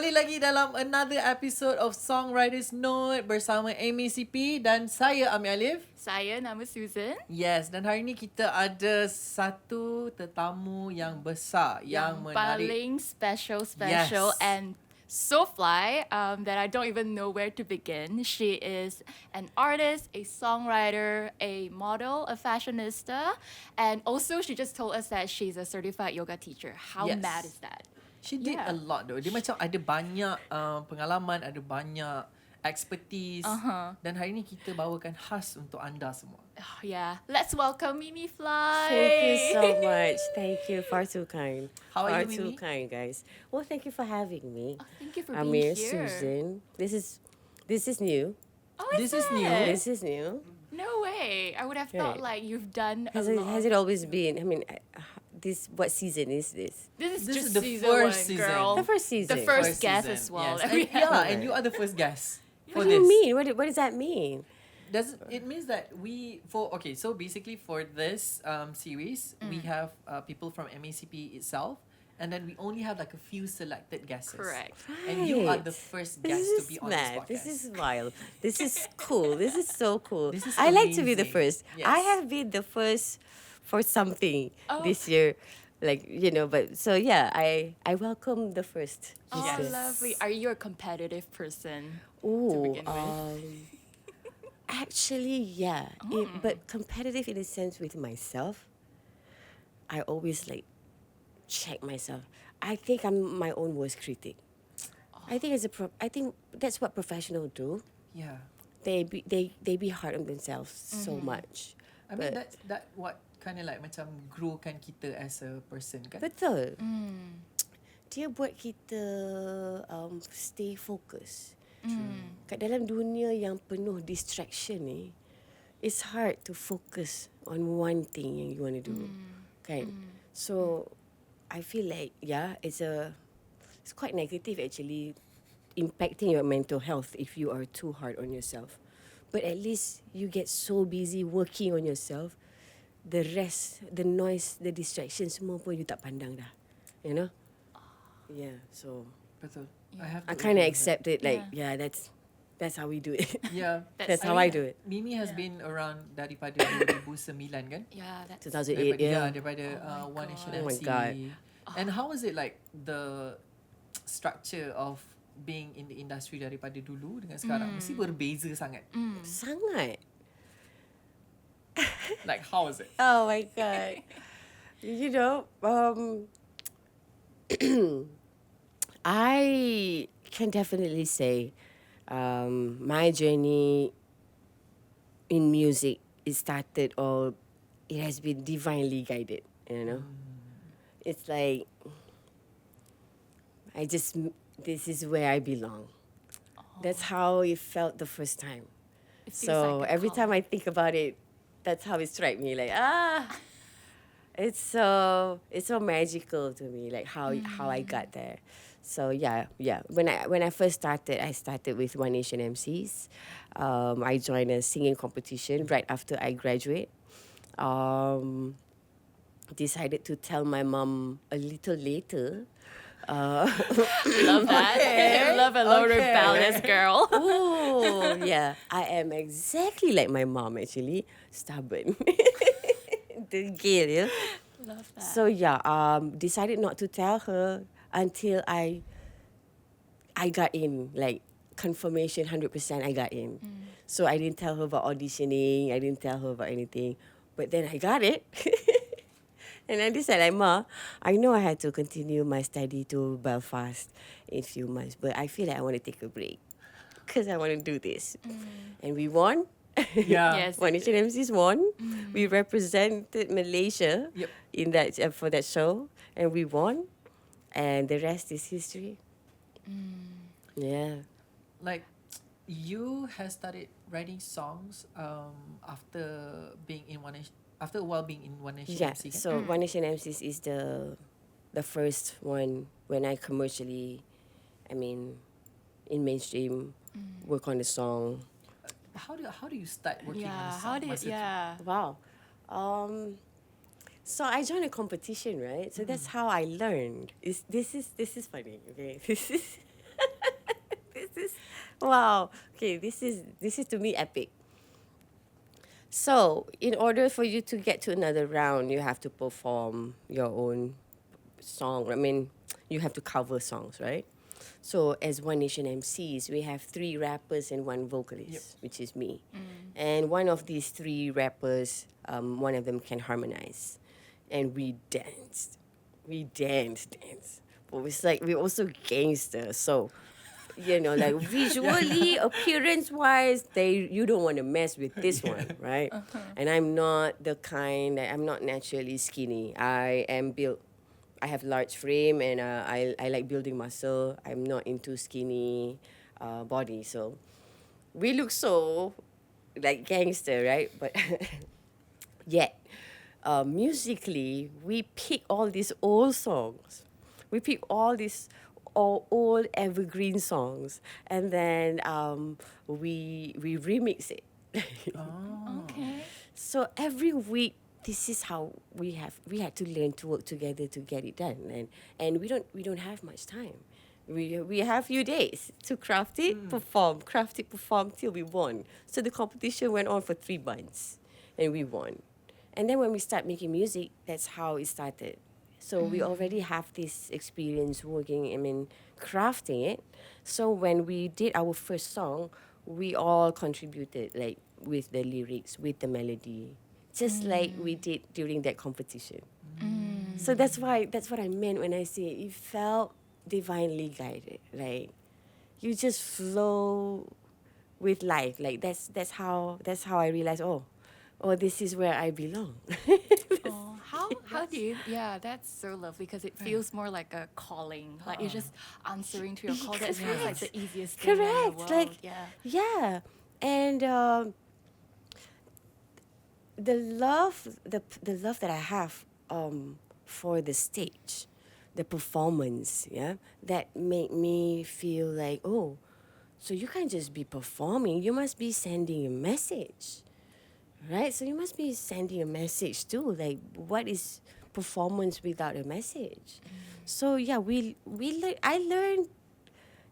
Kembali lagi dalam another episode of Songwriter's Note bersama MACP dan saya Amir Alif. Saya nama Susan. Yes, dan hari ni kita ada satu tetamu yang besar, yang menarik. Paling special Yes. and so fly that I don't even know where to begin. She is an artist, a songwriter, a model, a fashionista, and also she just told us that she's a certified yoga teacher. How Yes. mad is that? She did a lot though. Dia macam ada banyak pengalaman, ada banyak expertise. Dan hari ni kita bawakan khas untuk anda semua. Oh, yeah. Let's welcome Mimifly. Thank you so much. Thank you. Far too kind. How are Far you, too Mimi? kind, guys. Well, thank you for having me. Oh, thank you for Amir, being here. Susan. This is new. Oh, This is new. This is new. No way. I would have thought Right. like you've done Has a it, lot. has it always been? I mean, what season is this? This is This just is the season first one, season. girl. The first season. The first First guest season, as well. Yes. that we And, yeah, have. and you are the first guest for What do this. you mean? What does that mean? It means that so basically for this series we have people from MACP itself, and then we only have like a few selected guests. Correct. And you are Right. the first This guest to is be on mad. this podcast. This is wild. This is cool. This is so cool. This is I like to be the amazing. first. Yes. I have been the first for something Oh. this year. Like, but so yeah, I welcome the first. Oh, Yes. lovely. Are you a competitive person? Ooh, begin with? actually, yeah. But competitive in a sense with myself. I always like check myself. I think I'm my own worst critic. I think I think that's what professionals do. Yeah. They be hard on themselves so much. I mean But- that what kind of like macam growkan kita as a person kan. Betul. Dia buat kita stay fokus. Kat dalam dunia yang penuh distraction ni, it's hard to focus on one thing yang you want to do. Kan? So, I feel like, it's quite negative actually, impacting your mental health if you are too hard on yourself. But at least you get so busy working on yourself, the rest, the noise, the distraction, semua pun you tak pandang dah. You know? Yeah, so Betul. I have to I kind of agree with accept it. Like, that's how we do it. that. Yeah. That's how I do it. Mimi has been around daripada 2009 kan? Yeah, that's 2008, yeah. Daripada One Nation God. Oh my MC. God. And how is it like the structure of being in the industry daripada dulu dengan sekarang? Mesti berbeza sangat. Sangat. Like how is it? Oh my God. You know, I can definitely say my journey in music, it has been divinely guided, you know. It's like, this is where I belong. That's how it felt the first time. It feels So like a every time calling. I think about it, that's how it strikes me. Like, it's so magical to me. Like how I got there. So yeah. When I first started, I started with One Nation MCs. I joined a singing competition right after I graduate. Decided to tell my mom a little later. Love that. Love a low rebellious girl. Oh, yeah. I am exactly like my mom, actually. Stubborn. The girl, yeah. Love that. So, yeah, decided not to tell her until I got in, like, confirmation, 100% I got in. So, I didn't tell her about auditioning. I didn't tell her about anything. But then I got it. And I decided, like, Ma, I know I had to continue my study to Belfast in a few months, but I feel like I want to take a break because I want to do this. And we won. Yeah. Yes. One Nation MCs won. We represented Malaysia Yep. in that for that show, and we won. And the rest is history. Yeah. Like you have started writing songs after being in after a while being in One Nation Yeah. MC kan? So One Nation MCs is the first one when I commercially, I mean, in mainstream, work on the song. How do you start working on a Yeah, song? how did Maksudnya? Wow. So I joined a competition, right? So that's how I learned. This is funny, okay? This is Wow. Okay, this is to me epic. So, in order for you to get to another round, you have to perform your own song. I mean, you have to cover songs, right? So, as One Nation MCs, we have three rappers and one vocalist, which is me. And one of these three rappers, one of them can harmonize. And we danced. We dance. But it's like we're also gangsters. So, like visually, appearance wise, you don't want to mess with this one, right? And I'm not the kind that I'm not naturally skinny. I am built. I have large frame and I like building muscle. I'm not into skinny body, so we look so like gangster, right? But yet, musically, we pick all these old songs. We pick all these old evergreen songs, and then we remix it. Okay. So every week, this is how we had to learn to work together to get it done, and we don't have much time. We have few days to craft it, perform till we won. So the competition went on for 3 months, and we won. And then when we start making music, that's how it started. So we already have this experience working, I mean, crafting it. So when we did our first song, we all contributed, like with the lyrics, with the melody, just like we did during that competition. So that's what I meant when I say it felt divinely guided. Like you just flow with life. Like that's how I realized, oh, this is where I belong. Oh, how do you? Yeah, that's so lovely because it feels more like a calling. Like you're just answering to your call. That feels like the easiest thing in the Correct. world. Like Yeah. yeah, and the love that I have for the stage, the performance, yeah, that made me feel like, oh, so you can't just be performing. You must be sending a message, right? So you must be sending a message too. Like, what is performance without a message? So yeah, I learned.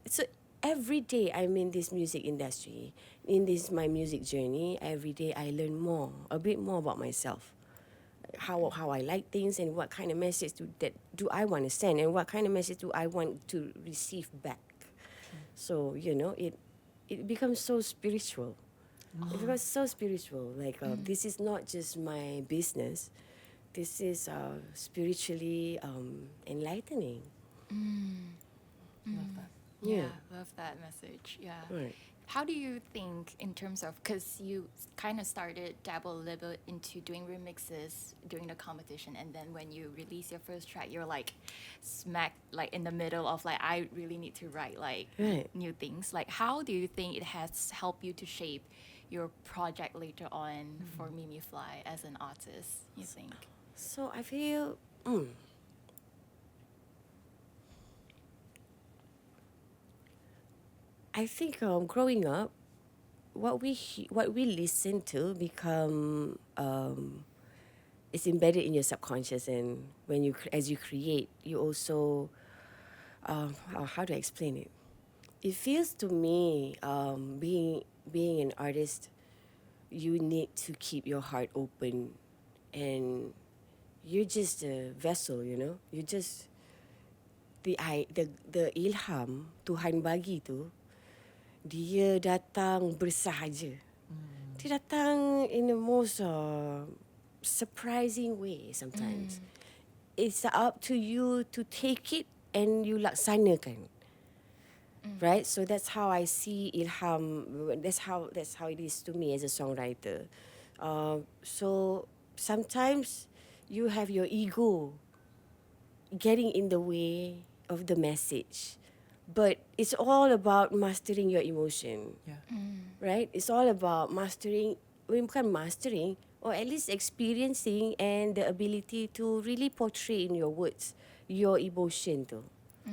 So every day I'm in this music industry, in this my music journey. Every day I learn a bit more about myself, how I like things, and what kind of message do I want to send, and what kind of message do I want to receive back. So it becomes so spiritual. It becomes so spiritual. Like this is not just my business. This is spiritually enlightening. Love that. Yeah. Love that message. Yeah. Right. How do you think in terms of, because you kind of started dabble a little bit into doing remixes during the competition, and then when you release your first track, you're like smack like in the middle of like, I really need to write like Right. new things. Like, how do you think it has helped you to shape your project later on for Mimifly as an artist, you think? So I feel I think growing up, what we listen to become it's embedded in your subconscious, and when as you create, you also how do I explain it? It feels to me being an artist, you need to keep your heart open, and you're just a vessel, You just the ilham Tuhan bagi tu, dia datang bersahaja. Dia datang in the most surprising way sometimes. It's up to you to take it and you laksanakan. Right? So that's how I see ilham. That's how it is to me as a songwriter. So sometimes you have your ego getting in the way of the message. But it's all about mastering your emotion, Yeah. right? It's all about mastering, bukan mastering, or at least experiencing and the ability to really portray in your words your emotion too,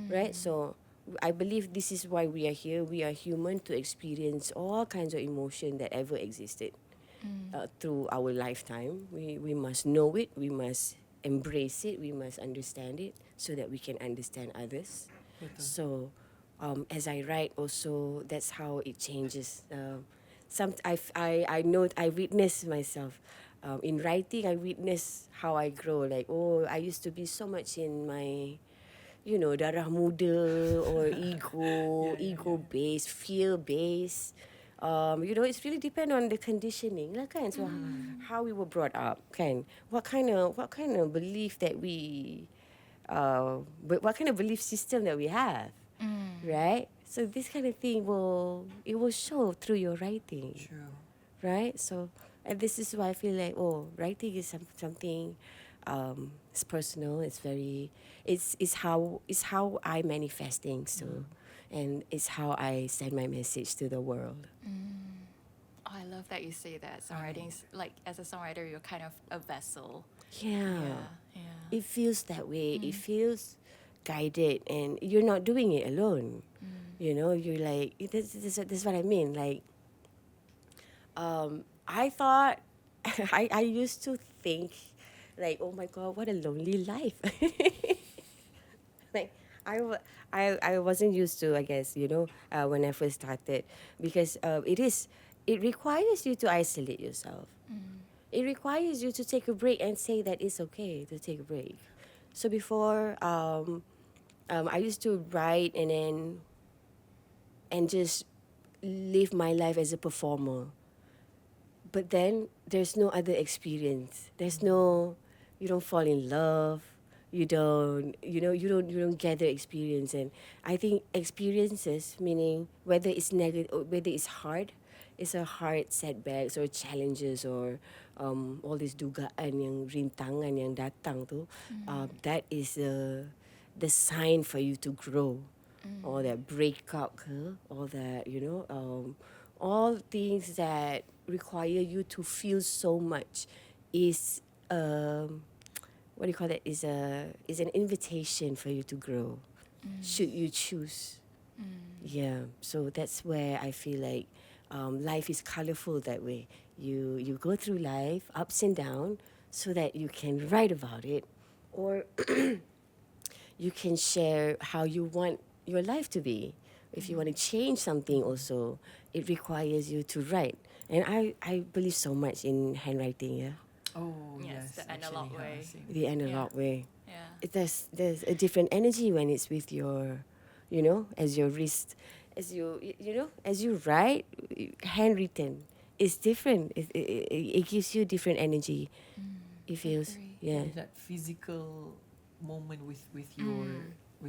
right? So I believe this is why we are here. We are human to experience all kinds of emotion that ever existed through our lifetime. We must know it. We must embrace it. We must understand it so that we can understand others. Betul. So as I write also, that's how it changes. I know, I witness myself. In writing, I witness how I grow. Like, oh, I used to be so much in my, darah muda or ego based, fear based. It's really depend on the conditioning lah kan. So how we were brought up kan. What kind of belief that we, what kind of belief system that we have, right? So this kind of thing will show through your writing, True. right? So, and this is why I feel like, writing is something. It's personal. It's very. It's how I manifest things. So, and it's how I send my message to the world. Oh, I love that you say that. Songwriting is like, as a songwriter, you're kind of a vessel. Yeah. Yeah. It feels that way. It feels guided, and you're not doing it alone. You're like, that's what I mean. Like, I thought, I used to think, like, oh my God, what a lonely life. Like, I wasn't used to, I guess, when I first started, because it requires you to isolate yourself. It requires you to take a break and say that it's okay to take a break. So before, I used to write and just live my life as a performer. But then there's no other experience. There's no, you don't fall in love. You don't gather experience. And I think experiences, meaning whether it's negative or whether it's hard, it's a hard setbacks or challenges or all this dugaan yang rintangan yang datang tu, that is the sign for you to grow. All that breakout, all that, all things that require you to feel so much is what do you call that? Is an invitation for you to grow, should you choose. Yeah, so that's where I feel like life is colorful that way. You go through life, ups and downs, so that you can write about it, or you can share how you want your life to be. If you want to change something also, it requires you to write. And I believe so much in handwriting, yeah. Oh, Yes, yes. the analog actually, way. same. The analog way. Yeah. There's a different energy when it's with your, as your wrist, as you write, handwritten. It's different. It gives you different energy. It feels, agree. yeah. That physical moment with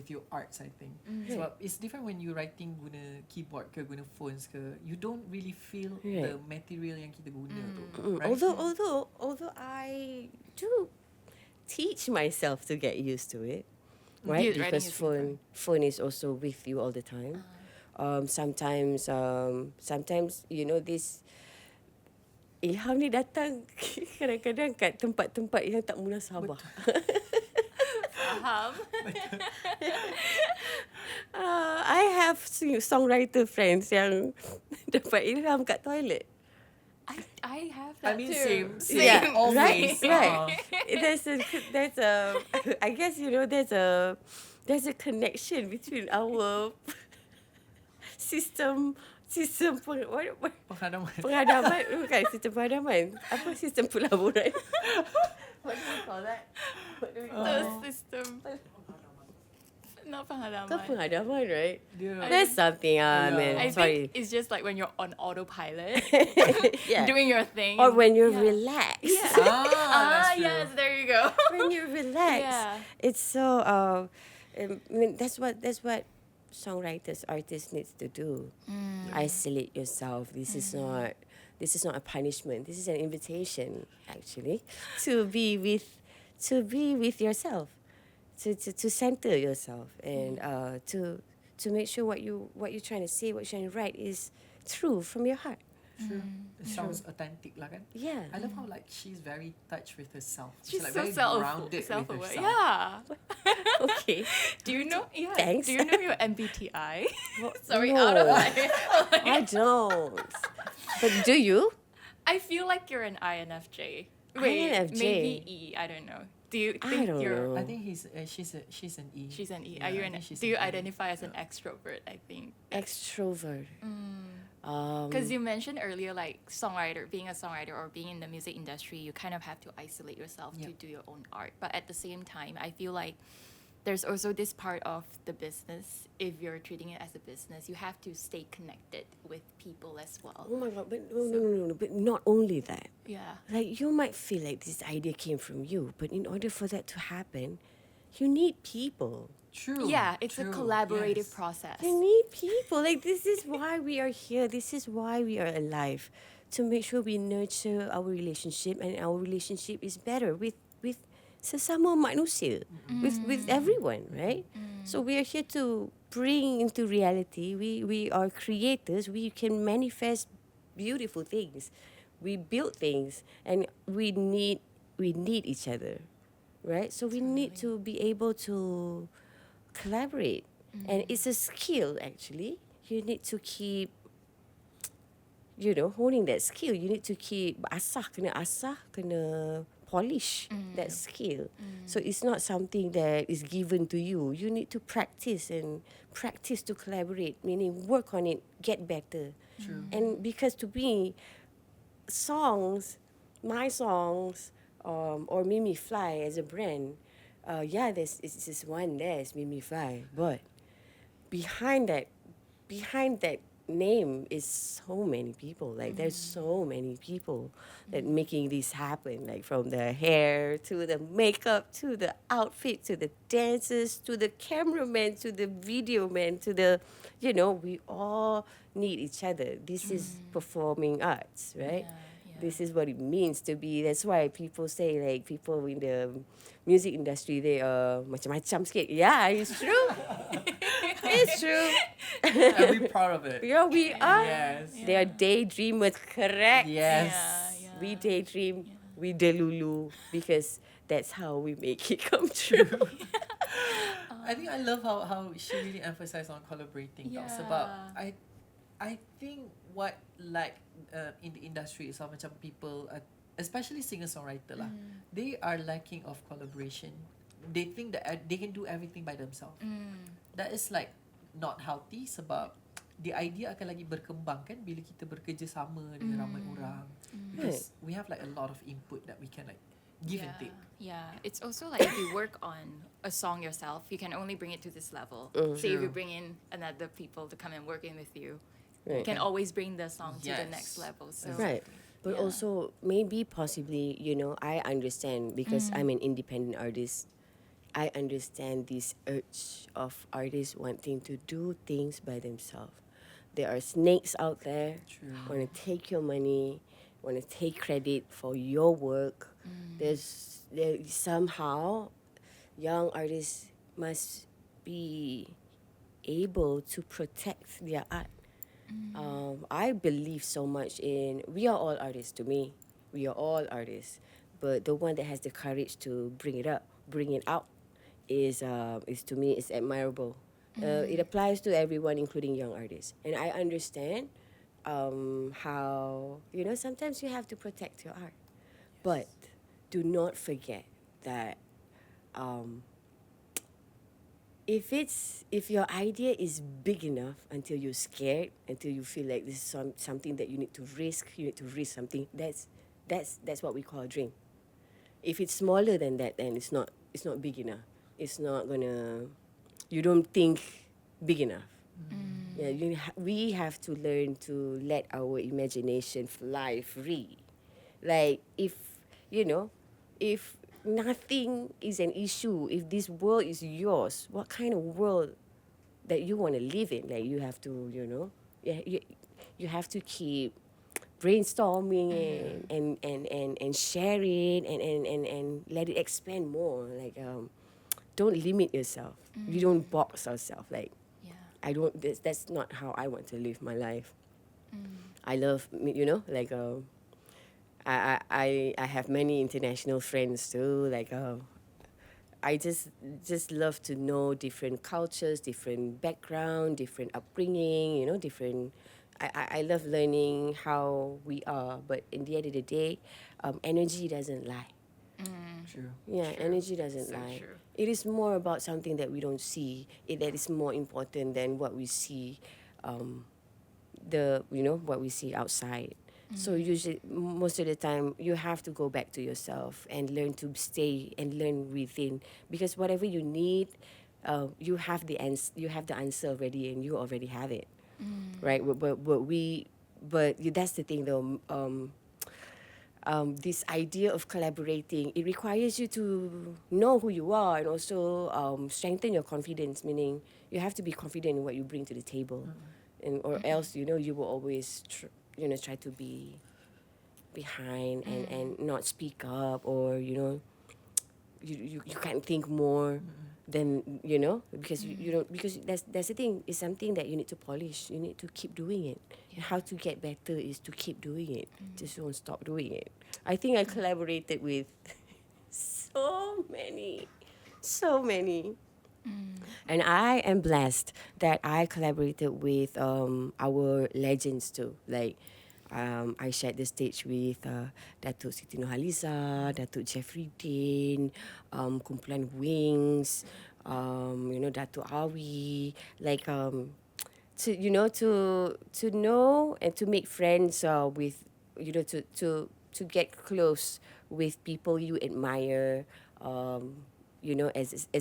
your arts, I think. So it's different when you writing guna keyboard ke guna phones ke. You don't really feel the material yang kita guna tu. Right? Although I do teach myself to get used to it, right? Yeah, writing Because is different. phone is also with you all the time. Sometimes this ilham ni datang kadang-kadang kat tempat-tempat yang tak munasabah. I have songwriter friends yang dapat ilham kat toilet. I have that I mean, too. same. Yeah, Always. right. There's a I guess there's a connection between our system Penghadaman. penghadapan, bukan sistem penghadapan, apa sistem pelaburan. What do we call that? The system. Not Kau penghadapan. penghadapan, right? Dia- There's something, Yeah. man. I Sorry. think it's just like when you're on autopilot, Yeah. doing your thing. Or when you're Yeah. relaxed. that's true. Yes, there you go. When you're relaxed. Yeah. It's so I mean, that's what songwriters, artists needs to do. Isolate yourself. This is not a punishment. This is an invitation, actually, to be with yourself, to center yourself, and to make sure what you're trying to say, what you're trying to write is true from your heart. True. It sounds authentic lah kan. Yeah. I love how like she's very touched with herself. She's like so very grounded self-aware. with herself. Yeah. Okay. Do you know? Yeah. Thanks. Do you know your MBTI? Well, Sorry, no, out of my. I don't. But do you? I feel like you're an INFJ. INFJ. Maybe E. I don't know. Do you I think don't you're? know. I think she's an E. She's an E. Yeah, Are you I an? think she's Do you an E. identify as an extrovert? I think. Extrovert. Because you mentioned earlier, like being a songwriter or being in the music industry, you kind of have to isolate yourself to Yep. do your own art. But at the same time, I feel like there's also this part of the business. If you're treating it as a business, you have to stay connected with people as well. Oh my God! But no. But not only that. Yeah. Like you might feel like this idea came from you, but in order for that to happen, you need people. True. Yeah, it's a true, collaborative yes. process. You need people. Like this is why we are here. This is why we are alive, to make sure we nurture our relationship and our relationship is better with sesama manusia, with everyone, right? So we are here to bring into reality. We are creators. We can manifest beautiful things. We build things, and we need each other, right? So we need to be able to collaborate, and it's a skill actually. You need to keep, honing that skill. You need to keep asah, kena polish that skill. So it's not something that is given to you. You need to practice to collaborate, meaning work on it, get better. True. And because to me, my songs, or Mimifly as a brand, it's just one there, it's Mimifly, but behind that name is so many people. Like there's so many people that making this happen. Like from the hair to the makeup to the outfit to the dancers to the cameraman to the video man to the, we all need each other. This is performing arts, right? This is what it means to be. That's why people say like people in the music industry they are macam-macam sikit. Yeah, it's true. It's true. And we're proud of it. Yeah, we are. Yes. They are daydreamers, correct? Yes. Yeah. We daydream, we delulu because that's how we make it come true. I think I love how she really emphasized on collaborating. Talks about I think what in the industry is how macam people, especially singer-songwriter lah, they are lacking of collaboration. They think that they can do everything by themselves. That is like not healthy sebab the idea akan lagi berkembang kan bila kita bekerjasama dengan ramai orang. Because we have like a lot of input that we can like give and take. Yeah, it's also like if you work on a song yourself, you can only bring it to this level. So if you bring in another people to come and work in with you, you can always bring the song to the next level. So Right. But also maybe possibly, I understand because I'm an independent artist. I understand this urge of artists wanting to do things by themselves. There are snakes out there want to take your money, want to take credit for your work. There somehow young artists must be able to protect their art. I believe so much in, we are all artists to me. We are all artists. But the one that has the courage to bring it out is to me is admirable. It applies to everyone, including young artists. And I understand how, sometimes you have to protect your art. But do not forget that if your idea is big enough until you're scared, until you feel like this is something that you need to risk something, that's what we call a dream. If it's smaller than that, then it's not big enough. It's not gonna, you don't think big enough. Yeah, we have to learn to let our imagination fly free. Like if nothing is an issue, if this world is yours, what kind of world that you want to live in? Like you have to, you have to keep brainstorming and share it and let it expand more. Like don't limit yourself. We don't box ourselves. Like I don't. That's not how I want to live my life. I love, like I have many international friends too. Like I just love to know different cultures, different background, different upbringing. Different. I love learning how we are. But in the end of the day, energy doesn't lie. True. Yeah, energy doesn't So lie. true. It is more about something that we don't see. That is more important than what we see. What we see outside. So usually, most of the time, you have to go back to yourself and learn to stay and learn within, because whatever you need, you have the answer already, and you already have it, right? But that's the thing though. This idea of collaborating, it requires you to know who you are and also strengthen your confidence, meaning you have to be confident in what you bring to the table, or else you will always try to be behind and not speak up, or you can't think more than because you don't, because that's the thing, it's something that you need to polish, you need to keep doing it. How to get better is to keep doing it. Just don't stop doing it. I think I collaborated with so many, and I am blessed that I collaborated with our legends too. Like I shared the stage with Datuk Siti Nurhaliza, Datuk Jeffrey Dean, Kumpulan Wings, Datuk Awi, like to know and to make friends with to get close with people you admire, as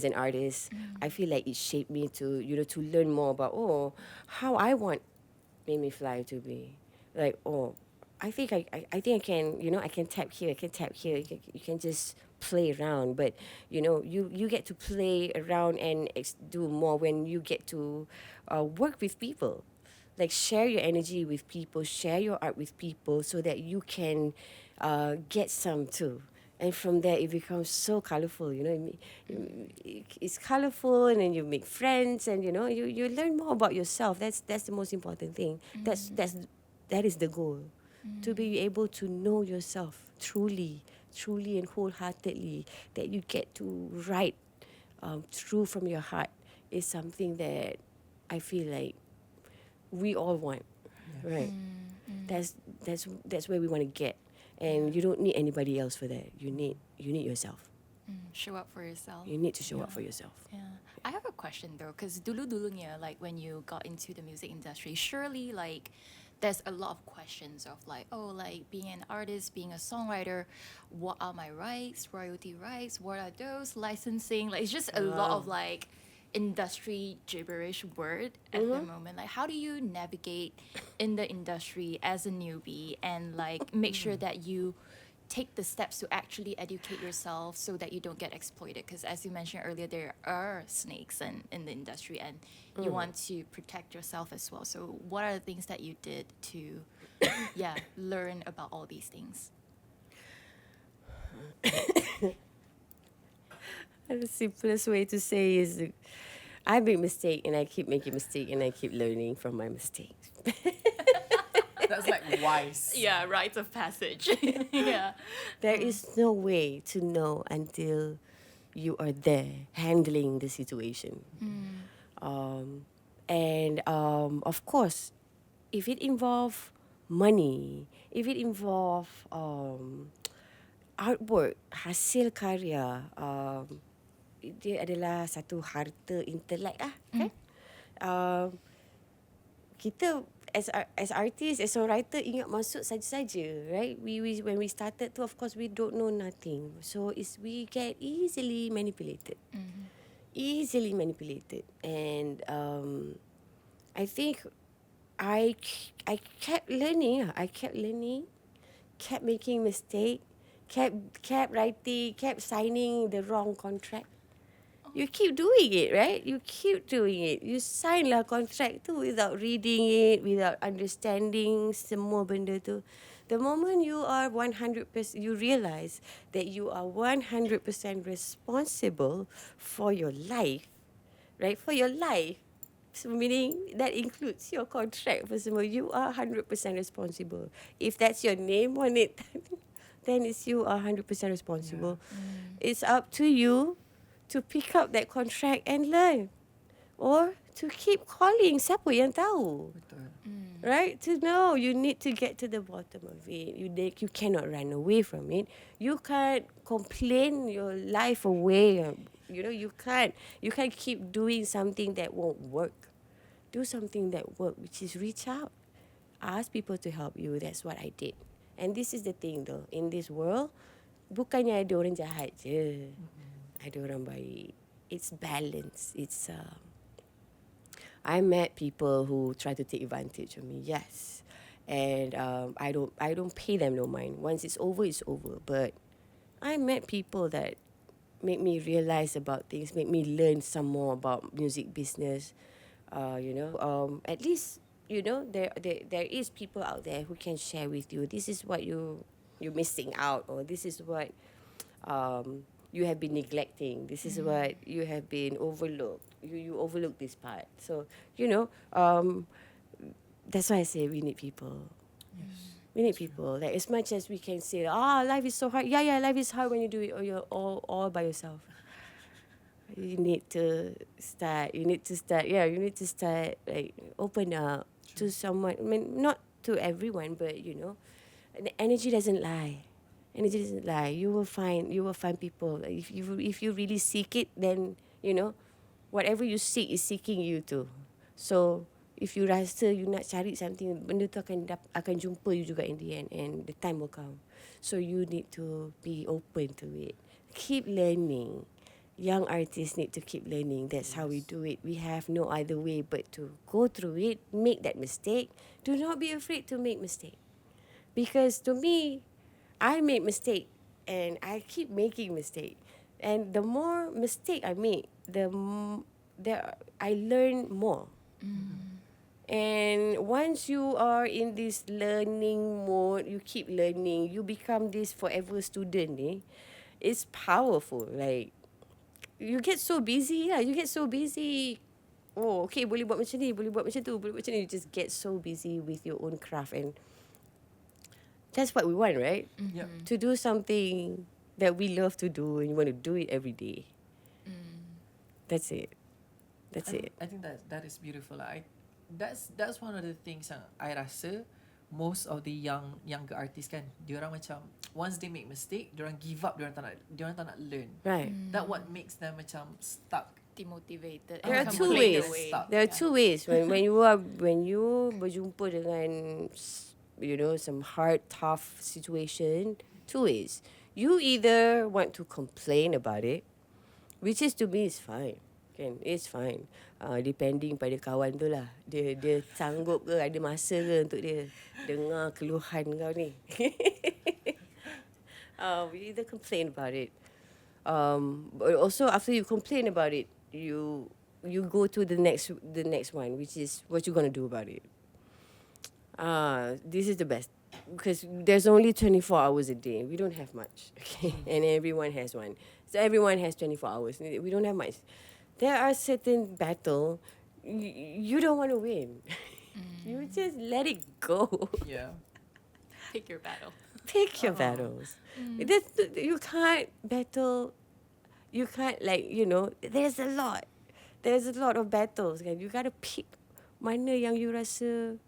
an artist. I feel like it shaped me to learn more about how I want Mimifly to be. Like, I think I think I can, I can tap here, I can tap here. You can just play around, but you get to play around and do more when you get to work with people. Like, share your energy with people, share your art with people, so that you can get some too. And from there, it becomes so colorful. It's colorful, and then you make friends, and you learn more about yourself. That's the most important thing. That is the goal, to be able to know yourself truly and wholeheartedly. That you get to write true from your heart is something that I feel like we all want, right? That's where we want to get. And you don't need anybody else for that. You need yourself. Show up for yourself. You need to show up for yourself. Yeah. I have a question though, because dulu-dulunya, like when you got into the music industry, surely like there's a lot of questions of like, like being an artist, being a songwriter, what are my rights, royalty rights, what are those, licensing? Like, it's just a lot of like industry gibberish word at the moment. Like, how do you navigate in the industry as a newbie and like make sure that you take the steps to actually educate yourself so that you don't get exploited? Because as you mentioned earlier, there are snakes in the industry, and you want to protect yourself as well. So what are the things that you did to learn about all these things? The simplest way to say is, I make mistake and I keep making mistake and I keep learning from my mistakes. That's like wise. Yeah, rites of passage. Yeah. There is no way to know until you are there handling the situation. Of course, if it involves money, if it involves artwork, hasil karya, dia adalah satu harta intelek lah, kan? Kita as artists, as songwriter, ingat masuk saja-saja, right? We when we started tu, of course, we don't know nothing. So we get easily manipulated. Easily manipulated. And I think I kept learning. Kept making mistake, kept writing, kept signing the wrong contract. You keep doing it, right? You keep doing it. You sign lah contract tu without reading it, without understanding semua benda tu. The moment you are 100%, you realize that you are 100% responsible for your life, right? For your life. So meaning that includes your contract. For semua, you are 100% responsible. If that's your name on it, then you are 100% responsible. It's up to you to pick up that contract and learn, or to keep calling. Siapa yang tahu? Betul. Right? To know, you need to get to the bottom of it. You cannot run away from it. You can't complain your life away. You know, you can't keep doing something that won't work. Do something that works, which is reach out. Ask people to help you. That's what I did. And this is the thing though. In this world, bukannya ada orang jahat je. Ada orang baik. It's balance. It's I met people who try to take advantage of me. Yes, and I don't pay them no mind. Once it's over, it's over. But I met people that make me realize about things, make me learn some more about music business. At least there is people out there who can share with you. This is what you're missing out, or this is what you have been neglecting. This is what you have been overlooked. You overlook this part. So, that's why I say we need people. Yes. We need people. Like, as much as we can say, life is so hard. Yeah, life is hard when you do it or you're all by yourself. You need to start, like, open up to someone. I mean, not to everyone, but, the energy doesn't lie. Energy doesn't lie. You will find people. If you really seek it, then, whatever you seek is seeking you too. So, if you rasa you nak cari something, benda tu akan jumpa you juga in the end, and the time will come. So you need to be open to it. Keep learning. Young artists need to keep learning. That's how we do it. We have no other way but to go through it, make that mistake. Do not be afraid to make mistake. Because to me, I make mistake and I keep making mistake. And the more mistake I make, I learn more. And once you are in this learning mode, you keep learning, you become this forever student. It's powerful. Like, you get so busy. Oh, okay, boleh buat macam ni, boleh buat macam tu, boleh buat macam ni. You just get so busy with your own craft, and that's what we want, right? Yep. To do something that we love to do, and you want to do it every day. That's it. I think that is beautiful. That's one of the things yang I rasa most of the younger artists kan, diorang macam once they make mistake, diorang give up, diorang tak nak learn. Right. That what makes them macam stuck. Demotivated. There are and two complete ways. away. There are two ways when you berjumpa dengan some hard, tough situation. Two ways. You either want to complain about it, which is to me is fine. It's fine. Depending pada kawan tu lah. Dia sanggup ke, ada masa ke untuk dia dengar keluhan kau ni. We either complain about it. But also after you complain about it, you go to the next one, which is what you're gonna do about it. This is the best. Because there's only 24 hours a day. We don't have much. Okay? And everyone has one. So everyone has 24 hours. We don't have much. There are certain battle you don't want to win. You just let it go. Yeah. Pick your battle. Pick your battles. You can't battle. You can't there's a lot. There's a lot of battles. You got to pick mana yang you rasa,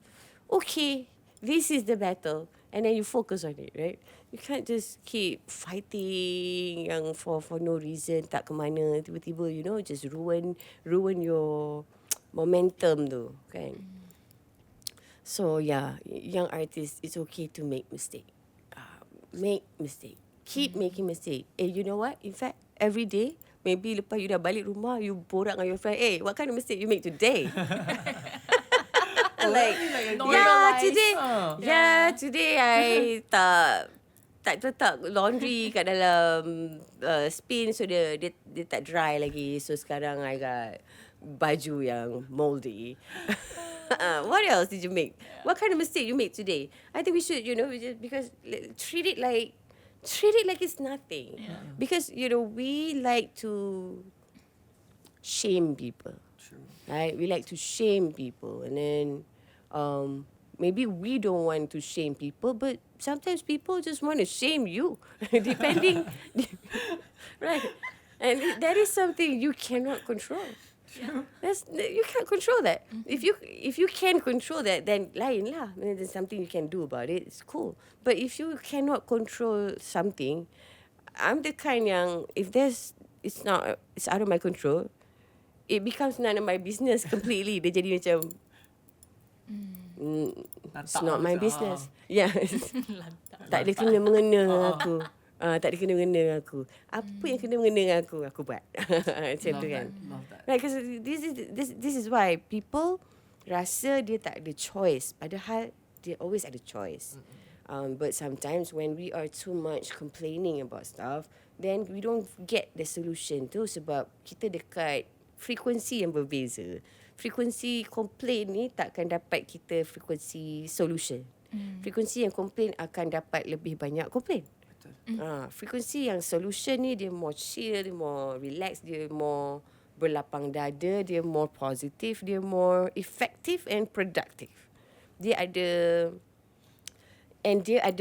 okay, this is the battle. And then you focus on it, right? You can't just keep fighting yang for no reason, tak ke mana, tiba-tiba, just ruin your momentum tu, kan? So, yeah, young artists, it's okay to make mistake. Make mistake. Keep making mistake. You know what? In fact, every day, maybe lepas you dah balik rumah, you borak dengan your friend, what kind of mistake you make today? Today I tak letak laundry kat dalam spin, so dia tak dry lagi. So sekarang I got baju yang moldy. What else did you make? What kind of mistake you made today? I think we should, because treat it like it's nothing. Yeah. Because we like to shame people. True. Right? We like to shame people, and then maybe we don't want to shame people, but sometimes people just want to shame you, depending, right? And that is something you cannot control. You can't control that. If you can control that, then lain lah. Then there's something you can do about it. It's cool. But if you cannot control something, I'm the kind yang it's out of my control. It becomes none of my business completely. Dia jadi macam it's not my business. Yeah. Tak ada kena mengena aku. Tak ada kena mengena dengan aku. Apa yang kena mengena dengan aku buat. Macam tu kan. Right, because this is why people rasa dia tak ada choice. Padahal dia always ada choice. But sometimes when we are too much complaining about stuff, then we don't get the solution tu sebab kita dekat frekuensi yang berbeza. Frekuensi complain ni takkan dapat kita frekuensi solution. Frekuensi yang complain akan dapat lebih banyak complain. Frekuensi yang solution ni dia more chill, dia more relax, dia more berlapang dada, dia more positive, dia more effective and productive. Dia ada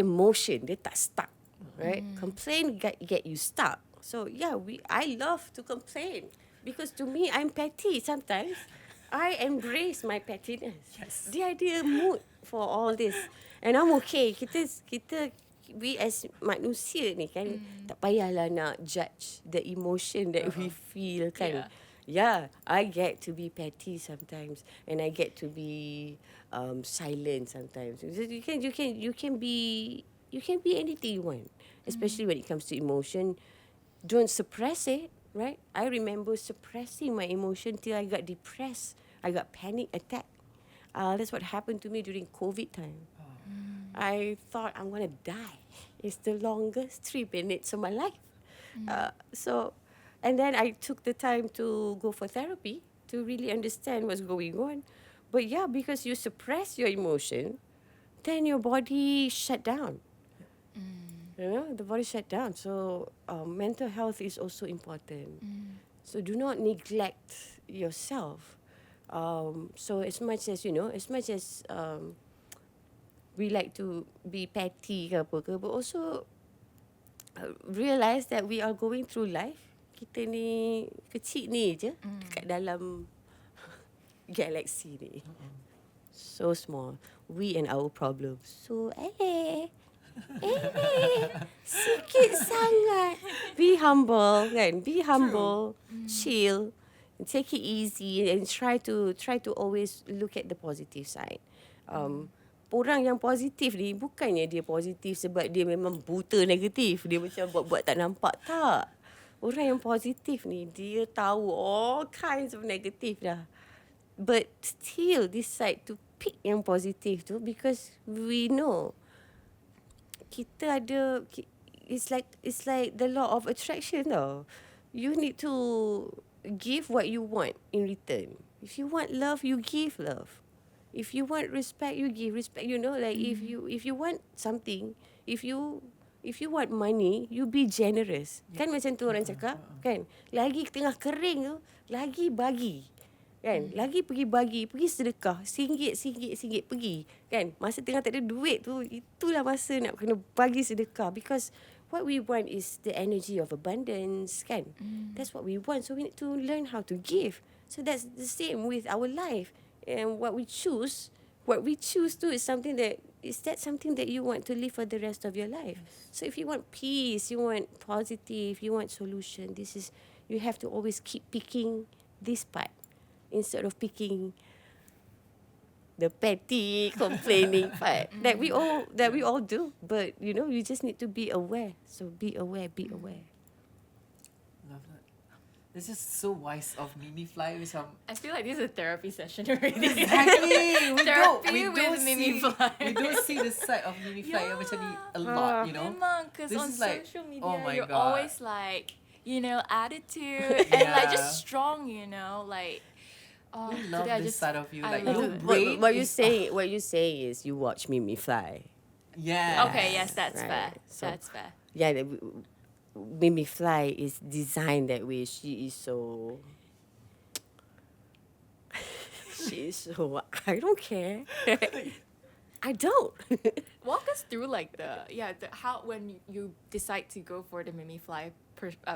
motion, dia tak stuck, right? Complain get you stuck. So yeah, I love to complain because to me I'm petty sometimes. I embrace my pettiness. Yes. Dia ada mood for all this, and I'm okay. We as manusia ni kan tak payahlah nak judge the emotion that we feel kan. Yeah, I get to be petty sometimes and I get to be silent sometimes. You can be anything you want, especially when it comes to emotion. Don't suppress it, right? I remember suppressing my emotion till I got depressed. I got panic attack. That's what happened to me during COVID time. I thought I'm going to die. It's the longest 3 minutes of my life. And then I took the time to go for therapy to really understand what's going on. But yeah, because you suppress your emotion, then your body shut down. You know, the body shut down. So mental health is also important. So do not neglect yourself. So as much as we like to be petty ke apa ke, but also realize that we are going through life. Kita ni kecil ni je kat dalam galaxy ni. So small. We and our problems. So sikit sangat. Be humble kan. Be humble. Chill. Take it easy and try to always look at the positive side. Orang yang positif ni bukannya dia positif sebab dia memang buta negatif. Dia macam buat-buat tak nampak. Tak. Orang yang positif ni dia tahu all kinds of negative dah. But still decide to pick yang positif tu because we know kita ada, it's like the law of attraction tau. You need to give what you want in return. If you want love, you give love. If you want respect, you give respect. You know, like if you want something, if you want money, you be generous. Kan macam tu orang cakap, kan? Lagi tengah kering tu, lagi bagi. Kan? Lagi pergi sedekah. Singgit pergi. Kan? Masa tengah tak ada duit tu, itulah masa nak kena bagi sedekah. Because what we want is the energy of abundance, kan? That's what we want. So we need to learn how to give. So that's the same with our life. And what we choose to is something that you want to live for the rest of your life. So if you want peace, you want positive, you want solution, you have to always keep picking this part instead of picking the petty complaining part that we all do. But you know, you just need to be aware. So be aware. Love that. This is so wise of Mimifly with some. I feel like this is a therapy session already. Exactly. Therapy with Mimifly. We don't see the side of Mimifly macam ni a lot, you know. Because This on is like, social media, oh my you're God. always like, attitude and like just strong, like. Oh, We love today I this just side of you. I Like love your it. brain. What you saying is you watch Mimifly. Yeah. Okay, yes, that's Right. fair. So- That's fair. Yeah, Mimifly is designed that way. She is so. I don't care. I don't. Walk us through like the how when you decide to go for the Mimifly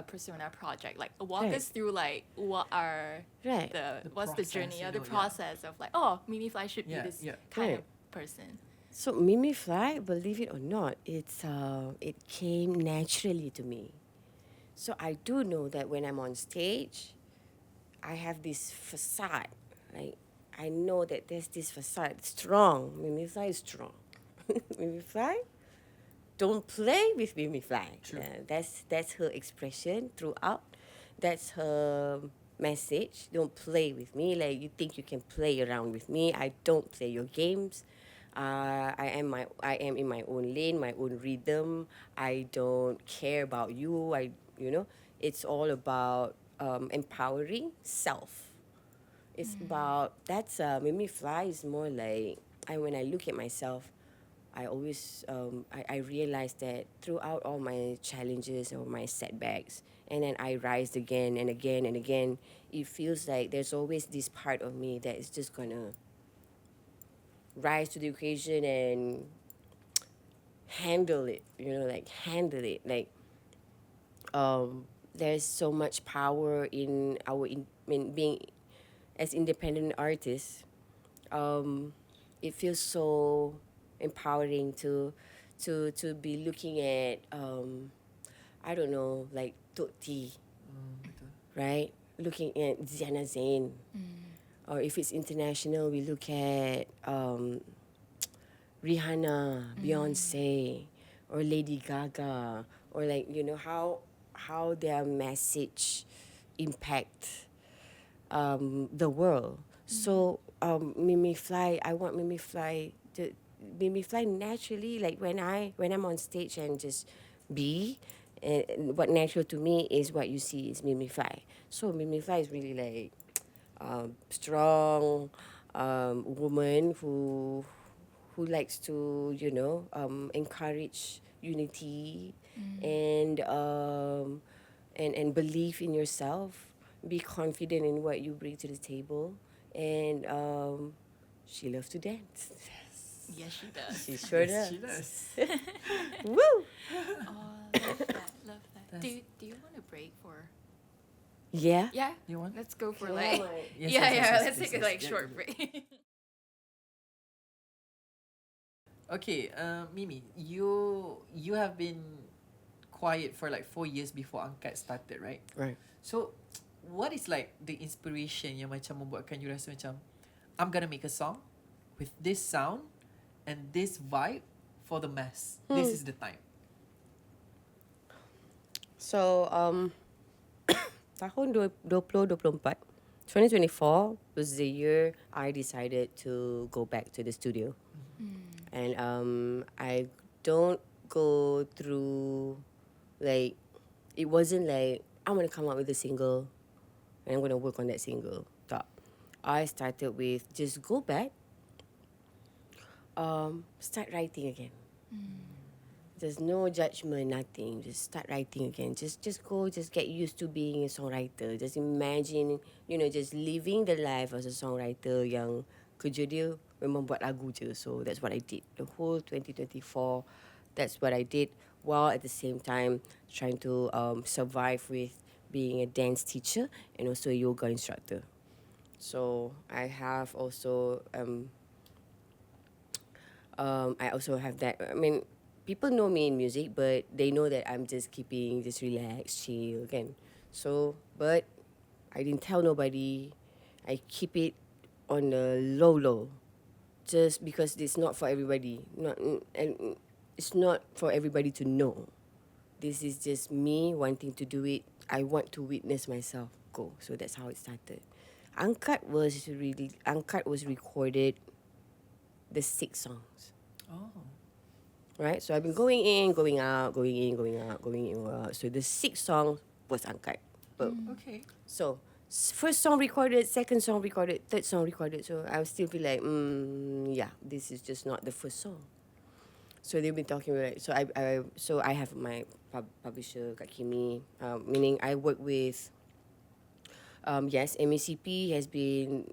pursuing our project? Like, walk us through like what are Right. what's the process, journey or the yeah. process of like, oh, Mimifly should be this kind Right. of person. So Mimifly, believe it or not, it came naturally to me. So I do know that when I'm on stage, I have this facade. Like I know that there's this facade strong. Mimifly is strong. Mimifly, don't play with Mimifly. True. That's her expression throughout. That's her message. Don't play with me. Like you think you can play around with me. I don't play your games. I am in my own lane, my own rhythm. I don't care about you. It's all about empowering self. It's about Mimifly is more like when I look at myself, I always I realize that throughout all my challenges or my setbacks, and then I rise again and again and again. It feels like there's always this part of me that is just gonna rise to the occasion and handle it. Handle it. There's so much power in in being as independent artists. It feels so empowering to be looking at I don't know, like Tutti, Betul. right? Looking at Ziana Zain. Or if it's international, we look at Rihanna, Beyonce, or Lady Gaga, or how their message impact the world. So Mimifly, I want Mimifly naturally, like when I'm on stage and just be. What natural to me is what you see is Mimifly. So Mimifly is really like strong woman who likes to encourage unity and believe in yourself. Be confident in what you bring to the table, and she loves to dance. Yes, she does. She sure Yes, does. she does. Woo! Oh, love that. Love that. Do you want a break for? Yeah. Yeah. You want? Let's go for Can I like. have my- Yes, yeah, yes, yeah. yes, Let's yes, take a yes, like yeah, short yeah. break. Okay, Mimi, you have been quiet for like 4 years before Angkat started, right? Right. So, what is like the inspiration yang macam membuatkan you rasa macam I'm gonna make a song with this sound and this vibe for the mass. This is the time. So tahun 2024, 2024 was the year I decided to go back to the studio. And I don't go through like it wasn't like I'm gonna come up with a single and I'm gonna work on that single. Tak. I started with just go back, start writing again. There's no judgment, nothing. Just start writing again. Just go, just get used to being a songwriter. Just imagine, just living the life as a songwriter yang kerja dia memang buat lagu je. So that's what I did. The whole 2024, that's what I did. While at the same time trying to survive with being a dance teacher and also a yoga instructor. So I have also I also have that. I mean, people know me in music, but they know that I'm just keeping just relaxed, chill, again. So, but I didn't tell nobody. I keep it on the low, just because it's not for everybody. And it's not for everybody to know. This is just me wanting to do it. I want to witness myself go. So that's how it started. Angkat was recorded the 6 songs. Oh. Right? So I've been going in, going out, going in, going out, going in, out. So the 6 songs was Angkat. Okay. So first song recorded, second song recorded, third song recorded. So I still feel like, yeah, this is just not the first song. So they've been talking about it. So I have my publisher, Kak Kimi, meaning I work with. Yes, MACP has been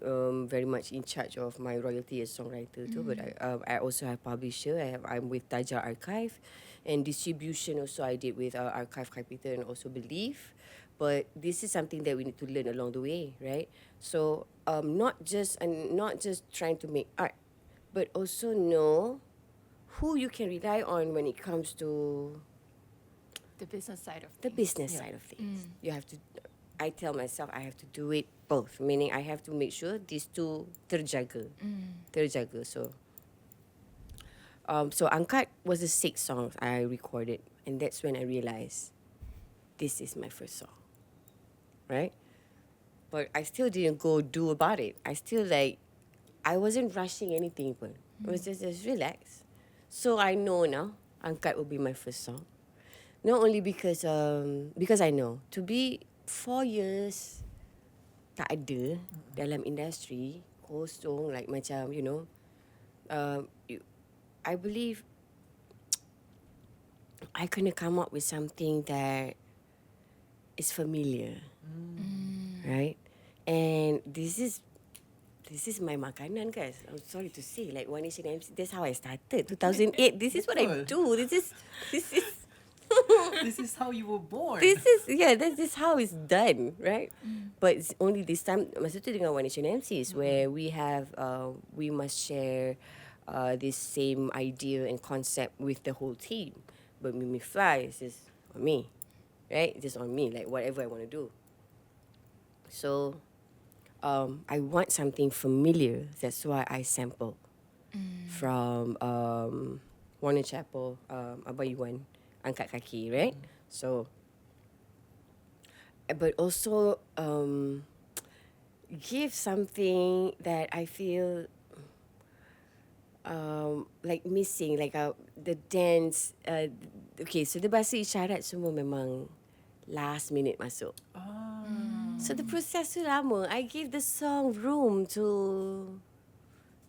very much in charge of my royalty as songwriter too. But I also have publisher. I'm with Taja Archive, And distribution also I did with Archive Capital and also Believe. But this is something that we need to learn along the way, right? So not just trying to make art, but also know who you can rely on when it comes to The business side of the things. business side of things. You have to. I tell myself I have to do it both, meaning I have to make sure these two terjaga. So so Angkat was the 6th song I recorded, and that's when I realized this is my first song, right? But I still didn't go do about it. I still I wasn't rushing anything, but it was just relax. So I know now Angkat will be my first song. Not only because I know to be 4 years tak ada dalam industri kosong macam I believe I kena come up with something that is familiar, right? And this is my makanan, guys. I'm sorry to say, One Nation MC. That's how I started. 2008. This is what I do. This is. This is how you were born. This is how it's done, right? But it's only this time, masa tu dengan One Nation MCs, where we must share this same idea and concept with the whole team. But Mimifly is just on me, right? Just on me, whatever I want to do. So I want something familiar. That's why I sample from Warner Chapel, Abayuan, Angkat Kaki, right? So, but also give something that I feel missing, the dance. Okay, so the bahasa isyarat semua memang last minute masuk. So the process tu lama. I give the song room to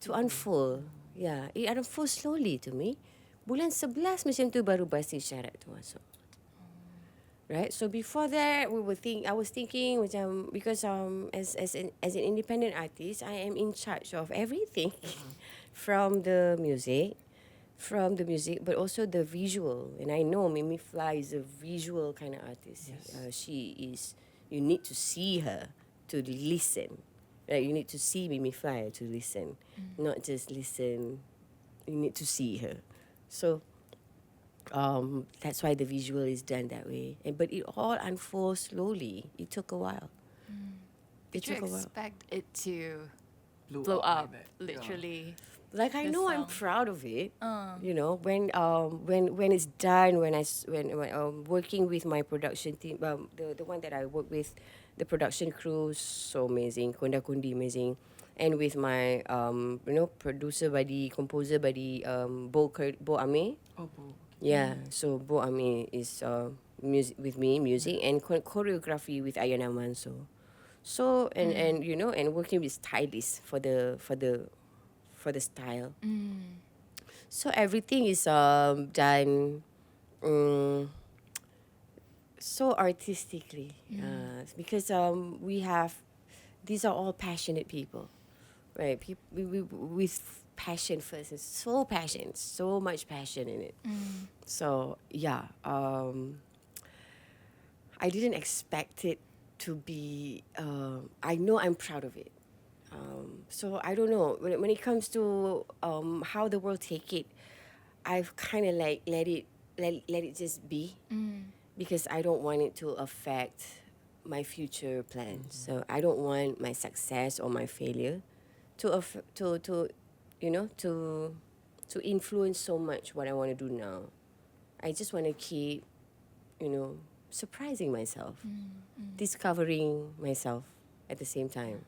unfold. Yeah, it unfolds slowly to me. Bulan 11 macam tu baru bahasa isyarat tu masuk. Right? So before that, I was thinking macam, because as an independent artist, I am in charge of everything. From the music, but also the visual. And I know Mimifly is a visual kind of artist. Yes. She is. You need to see her to listen. Right? You need to see Mimifly to listen, not just listen. You need to see her. So that's why the visual is done that way. But it all unfolds slowly. It took a while. Did you expect it to blow Blew up, like that. literally? I know I'm song. proud of it. When it's done, when working with my production team, the one that I work with, the production crew, so amazing, Konda Kundi amazing, and with my producer buddy, composer buddy, Bo Amir. Oh, Bo. Yeah, so Bo Amir is music with me, and choreography with Ayana Manso. So and working with stylists for the style. So everything is done so artistically, because these are all passionate people, right? With passion first, and so much passion in it. So yeah, I didn't expect it to be. I know I'm proud of it. So I don't know, when it comes to how the world take it, I've kind of let it just be, because I don't want it to affect my future plans. So I don't want my success or my failure to influence so much what I want to do now. I just want to keep surprising myself, discovering myself at the same time.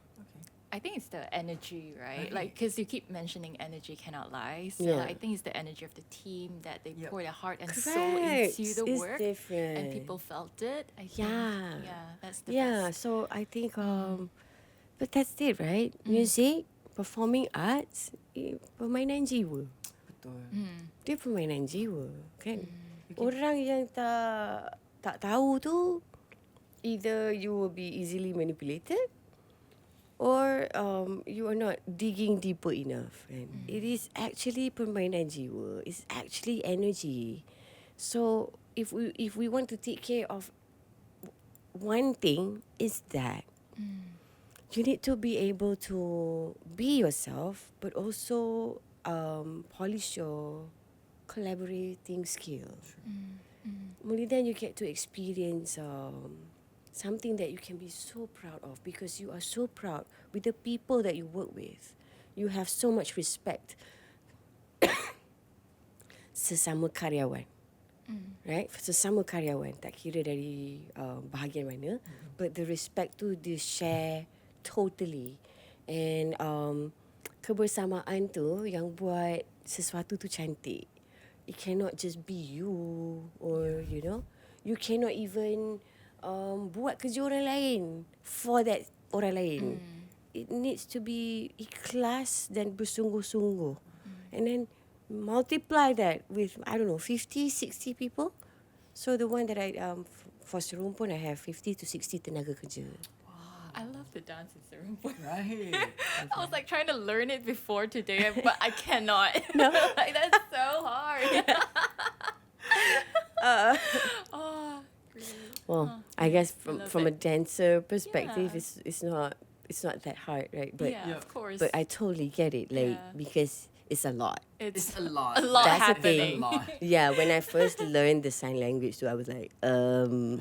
I think it's the energy, right? Because you keep mentioning energy cannot lie. So Yeah. I think it's the energy of the team that they Yep. pour their heart and soul Correct. into the It's work. different. And people felt it. I think. Yeah. Yeah, that's the Yeah, best. so I think but that's it, right? Music, performing arts, permainan jiwa. Betul. Dia permainan jiwa, kan? Orang yang tak tahu tu, either you will be easily manipulated, or you are not digging deeper enough. And it is actually permainan jiwa. It's actually energy. So if we want to take care of one thing, is that you need to be able to be yourself, but also polish your collaborating skill. Only then you get to experience something that you can be so proud of, because you are so proud with the people that you work with. You have so much respect sesama karyawan. Right? Sesama karyawan, tak kira dari bahagian mana, but the respect tu dia share totally. And kebersamaan tu yang buat sesuatu tu cantik. It cannot just be you, or you know, you cannot even buat kerja orang lain for that orang lain. It needs to be ikhlas dan bersungguh-sungguh. And then multiply that with, I don't know, 50, 60 people. So the one that I, for Serumpun, I have 50 to 60 tenaga kerja. I love the dance in Serumpun. Right. I was like trying to learn it before today, but I cannot. No, like that's so hard. Oh, really? Well, I guess love from a it. dancer perspective, Yeah. it's not that hard, right? But yeah, of course. but I totally get it, like Yeah. because it's a lot. It's a lot. a lot That's the happening. thing. A lot. Yeah, when I first learned the sign language too, I was like, Yeah,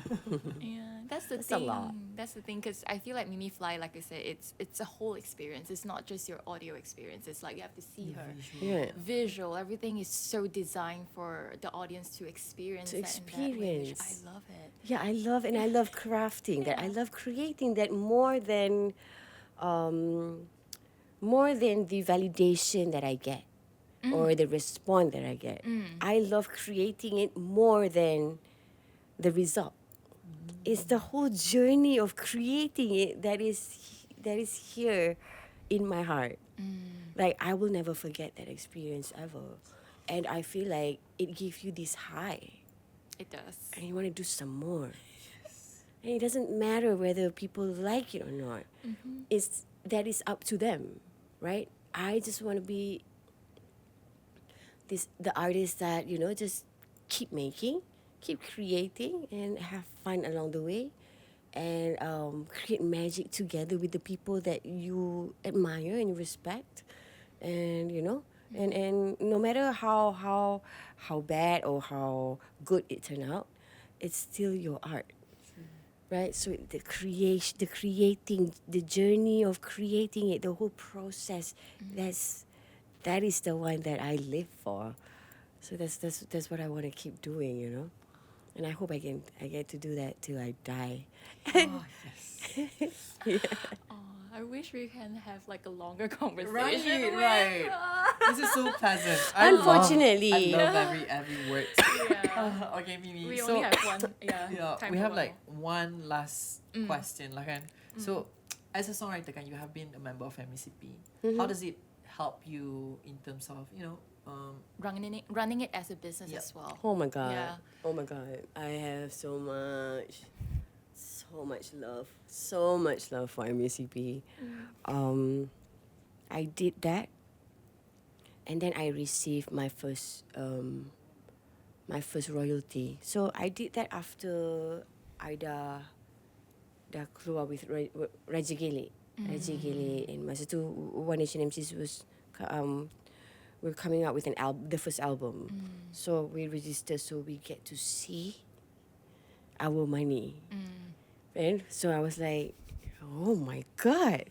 that's the It's a thing. lot. That's the thing, because I feel like Mimifly, like I said, it's a whole experience. It's not just your audio experience. It's like you have to see her. yeah. Visual, everything is so designed for the audience to experience To that in that way, which I experience. love it. Yeah, I love crafting that. I Yeah. love creating that more than the validation that I get or the response that I get. I love creating it more than the result. It's the whole journey of creating it that is here in my heart. Like I will never forget that experience ever. And I feel like it gives you this high. It does. And you want to do some more. And it doesn't matter whether people like it or not. That is up to them, right? I just want to be the artist that, you know, just keep making, keep creating, and have fun along the way, and create magic together with the people that you admire and you respect, and you know, and no matter how bad or how good it turned out, it's still your art. Right, so the creating, the journey of creating it, the whole process, that is the one that I live for. So that's what I want to keep doing, you know, and I hope I get to do that till I die. Oh, yes. Oh, I wish we can have like a longer conversation. Right. This is so pleasant. Unfortunately. I love every word. Yeah. Okay, Mimi. We so, only have one. Yeah. yeah, time we for have one like more. one last question, lah kan. So, as a songwriter, kan, you have been a member of MACP. How does it help you in terms of, you know, running it as a business Yeah. as well. Oh my god. Yeah. Oh my god. I have so much love for MACP. I did that, and then I received my first royalty. So I did that after I dah keluar with Raja Gele. Raja Gele, and masa tu One Nation MCs was we're coming out with the first album. So we register, so we get to see our money. And so I was like, oh my god,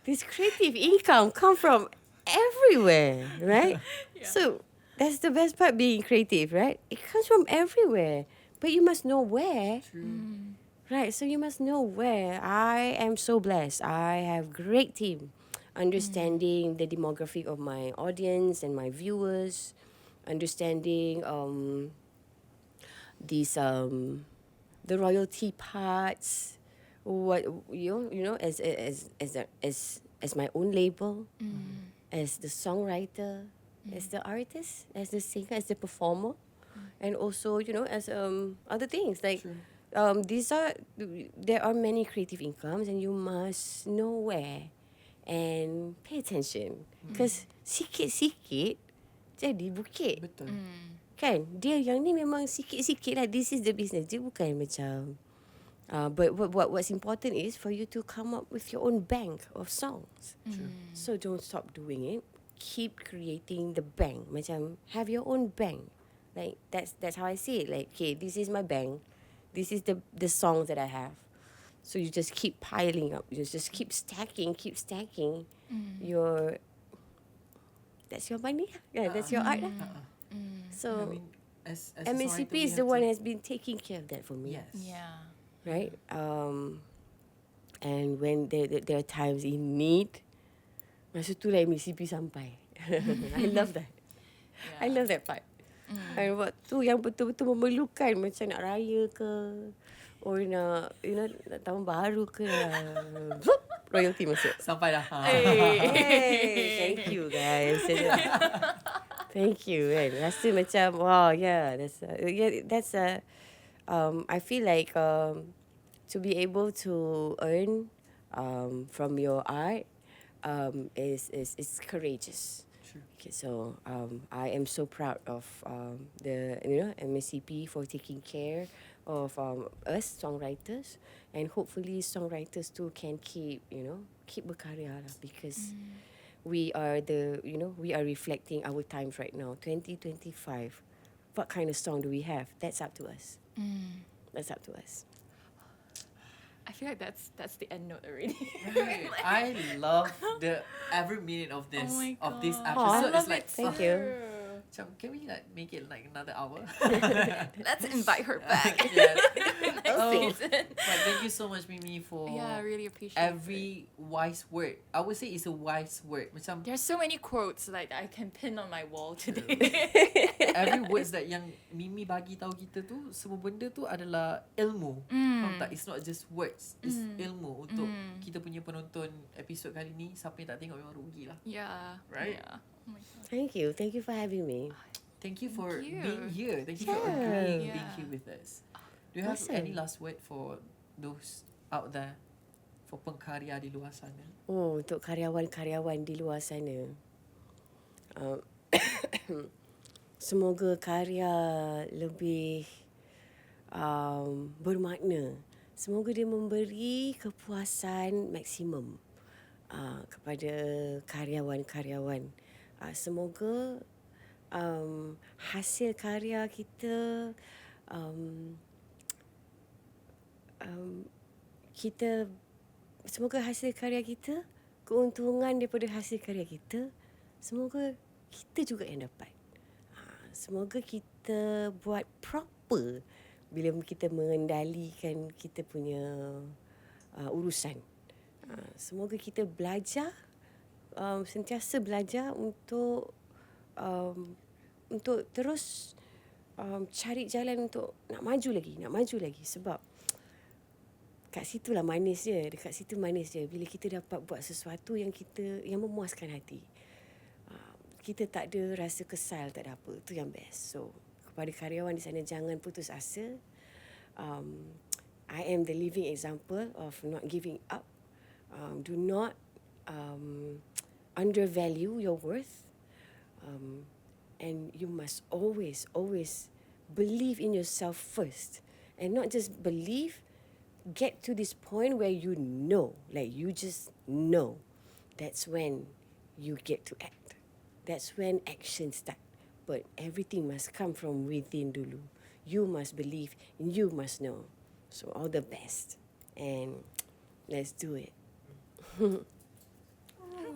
this creative income come from everywhere, right? So that's the best part, being creative, right? It comes from everywhere, but you must know where. Right, so you must know where. I am so blessed. I have great team, understanding the demographic of my audience and my viewers, understanding these the royalty parts, what you know as my own label, as the songwriter, as the artist, as the singer, as the performer, and also, you know, as other things like. There are many creative incomes, and you must know where and pay attention, because sikit-sikit jadi bukit. betul. Kan? Dia yang ni memang sikit-sikit lah. This is the business. Dia bukan macam... but what's important is for you to come up with your own bank of songs. So don't stop doing it. Keep creating the bank. Macam have your own bank. Like that's how I see it. Like, okay, this is my bank. This is the songs that I have. So you just keep piling up. You just keep stacking. Your that's your money. Yeah, that's your art. So I mean, as a MACP songwriter, is we the have one to- has been taking care of that for me. Yes. Yeah. Right? And when there are times in need, masa tu lah MACP sampai. I love that. I love that part. And waktu yang betul-betul memerlukan, macam nak raya ke, or nak, nak tahun baru ke, royalty masuk. Sampai dah. Hey, thank you guys. Thank you. Kan. Rasa macam, wow, yeah, that's a I feel like to be able to earn from your art is courageous. True. Okay, so I am so proud of the MACP for taking care of us songwriters, and hopefully songwriters too can keep berkarya lah, because we are we are reflecting our times right now, 2025. What kind of song do we have? That's up to us. That's up to us. I feel like that's the end note already. Right. I love every minute of this Oh my of this God. episode. I It's like Thank you. macam, can we like make it like another hour? Let's invite her back. Yes. Next Oh. season. But thank you so much, Mimi, for Yeah, I really appreciate every wise word. I would say it's a wise word. Macam There's so many quotes like I can pin on my wall today. every words that yang Mimi bagi tahu kita tu, semua benda tu adalah ilmu. Faham tak? It's not just words. It's ilmu untuk kita punya penonton episod kali ni. Siapa yang tak tengok memang rugi lah. Yeah. Right? Yeah. Oh my God. Thank you. Thank you for having me. Thank you for you. being here. Thank you for Yeah. agreeing being Yeah. here with us. Do you have Awesome. any last word for those out there, for pengkarya di luar sana? Oh, untuk karyawan-karyawan di luar sana. Semoga karya lebih bermakna. Semoga dia memberi kepuasan maksimum kepada karyawan-karyawan. Semoga hasil karya kita semoga hasil karya kita, keuntungan daripada hasil karya kita, semoga kita juga yang dapat. Semoga kita buat proper bila kita mengendalikan kita punya urusan. Semoga kita belajar, sentiasa belajar untuk terus cari jalan untuk nak maju lagi, sebab kat situlah manis dia, dekat situ manis dia, bila kita dapat buat sesuatu yang memuaskan hati. Kita tak ada rasa kesal, tak ada apa, itu yang best. So kepada karyawan di sana, jangan putus asa. I am the living example of not giving up. Do not undervalue your worth. And you must always believe in yourself first. And not just believe, get to this point where you know, like you just know. That's when you get to act. That's when action start. But everything must come from within dulu. You must believe and you must know. So all the best. And let's do it.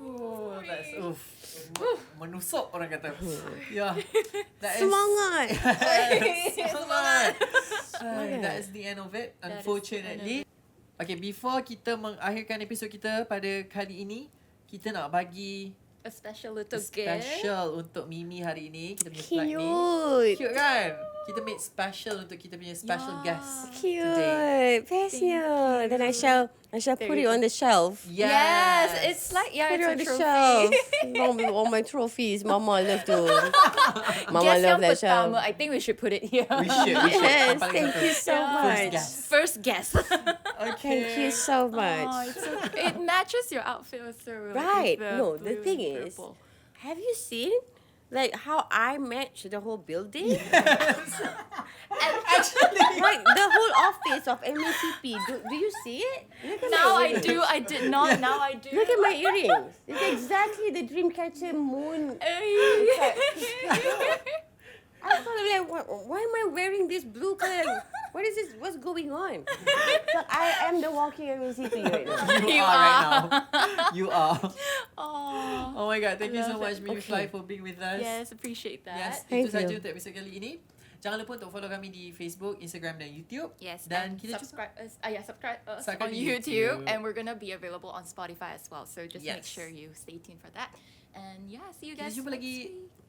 Oh, that's menusuk orang kata. Yeah. That is Semangat! Semangat. That is the end of it, unfortunately. Okay, before kita mengakhirkan episod kita pada kali ini, kita nak bagi A special little gift. special untuk Mimi hari ini. Kita punya flight ni. Cute! Cute kan? Kita make special untuk kita punya special Yeah. guest today. Cute! Bestnya! Then I shall put it on the shelf. Yes, it's like Put it on it's the a shelf. trophy. Along with all my trophies. Mama love to. Mama Guess love yang that shelf. pertama, I think we should put it here. We should. Yes, Paling thank satu. you so Yeah. much. guest. First guess. Okay. Thank you so Oh, much. it's so, it matches your outfit so well. Right. with No, the blue thing and is, purple. have you seen Like how I match the whole building. Actually, Like the whole office of MACP. Do you see it? Look at Now my I earrings. do. I did not. Yeah. Now I do. Look at my earrings. It's exactly the Dreamcatcher moon. I thought like, why am I wearing this blue color? What is this? What's going on? So I am the walking MACP right now. you are right now. You are. Oh. Oh my god, thank you so love much it. Mimifly Okay. for being with us. Yes, appreciate that. Yes, Thank itu saja you. untuk episod kali ini. Jangan lupa untuk follow kami di Facebook, Instagram dan YouTube. Yes, Dan and kita subscribe us. Subscribe us Subscribe on to YouTube, YouTube. and we're gonna be available on Spotify as well. So just make Yes. sure you stay tuned for that. And yeah, see you Kita guys jumpa next lagi. week.